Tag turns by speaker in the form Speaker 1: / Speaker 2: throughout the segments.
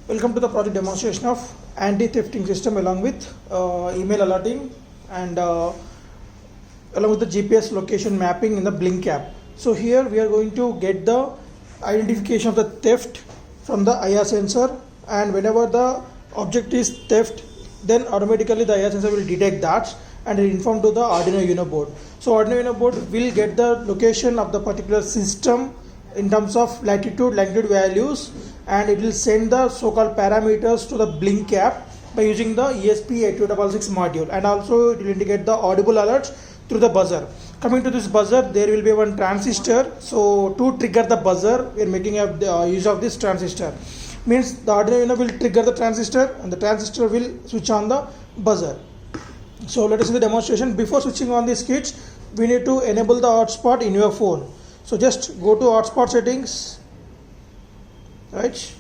Speaker 1: Welcome to the project demonstration of anti-thefting system along with email alerting and along with the GPS location mapping in the Blink app. So here we are going to get the identification of the theft from the IR sensor, and whenever the object is theft, then automatically the IR sensor will detect that and inform to the Arduino Uno board. So Arduino Uno board will get the location of the particular system in terms of latitude, longitude values, and it will send the so-called parameters to the Blink app by using the ESP8266 module, and also it will indicate the audible alerts through the buzzer. Coming to this buzzer, there will be one transistor. So to trigger the buzzer, we are making use of this transistor. Means the Arduino Uno will trigger the transistor and the transistor will switch on the buzzer. So let us see the demonstration. Before switching on the switch, we need to enable the hotspot in your phone. So just go to hotspot settings, right,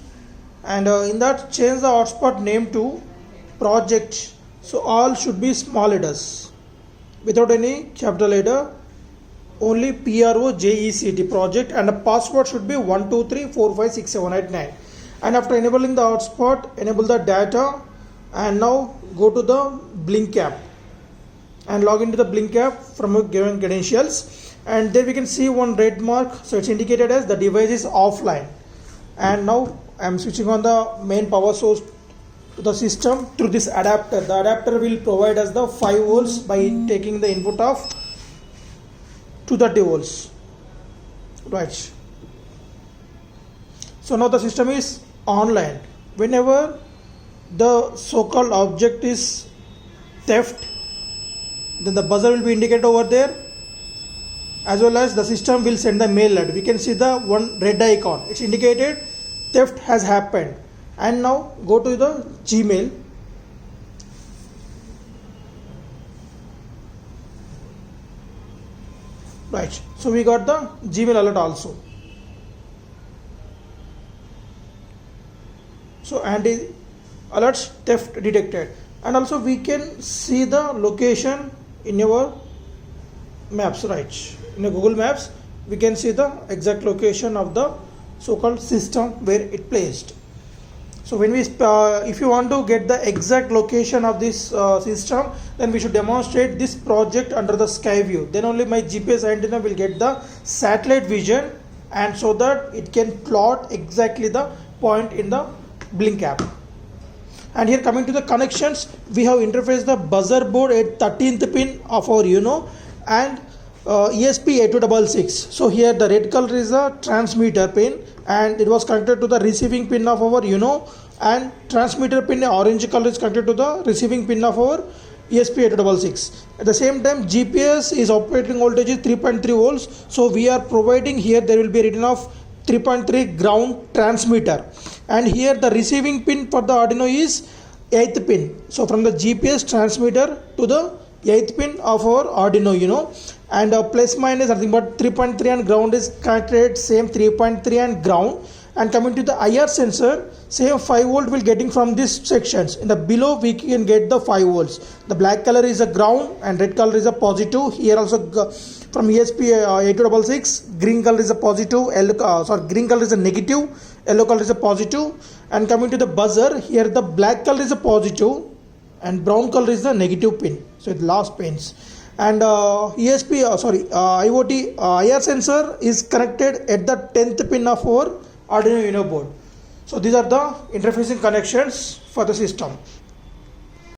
Speaker 1: and in that change the hotspot name to project. So all should be small letters without any capital letter, only PROJECT project, and the password should be 123456789. And after enabling the hotspot, enable the data, and now go to the Blink app and log into the Blink app from a given credentials, and there we can see one red mark, so it's indicated as the device is offline. And now I am switching on the main power source to the system through this adapter. The adapter will provide us the 5 volts by taking the input of 230 volts, right. So now the system is online. Whenever the so-called object is theft, then the buzzer will be indicated over there, as well as the system will send the mail alert. We can see the one red icon, it's indicated theft has happened. And now go to the Gmail, right. So we got the Gmail alert also. So anti alerts theft detected, and also we can see the location in your maps, right. In a Google Maps, we can see the exact location of the so-called system where it placed. So when we if you want to get the exact location of this system, then we should demonstrate this project under the sky view. Then only my GPS antenna will get the satellite vision, and so that it can plot exactly the point in the Blink app. And here, coming to the connections, we have interfaced the buzzer board at 13th pin of our Uno and ESP8266. So here the red color is the transmitter pin, and it was connected to the receiving pin of our Uno, and transmitter pin orange color is connected to the receiving pin of our ESP8266. At the same time, GPS is operating voltage is 3.3 volts. So we are providing here, there will be a reading of 3.3 ground transmitter, and here the receiving pin for the Arduino is 8th pin. So from the GPS transmitter to the 8th pin of our Arduino Uno, and plus minus nothing but 3.3, and ground is connected same 3.3 and ground. And coming to the IR sensor, same 5 volt will getting from these sections. In the below we can get the 5 volts. The black color is a ground and red color is a positive. Here also from ESP8266, green color is a positive, green color is a negative, yellow color is a positive. And coming to the buzzer, here the black color is a positive and brown color is the negative pin, so it lost pins. And IoT IR sensor is connected at the 10th pin of our Arduino Uno board. So these are the interfacing connections for the system.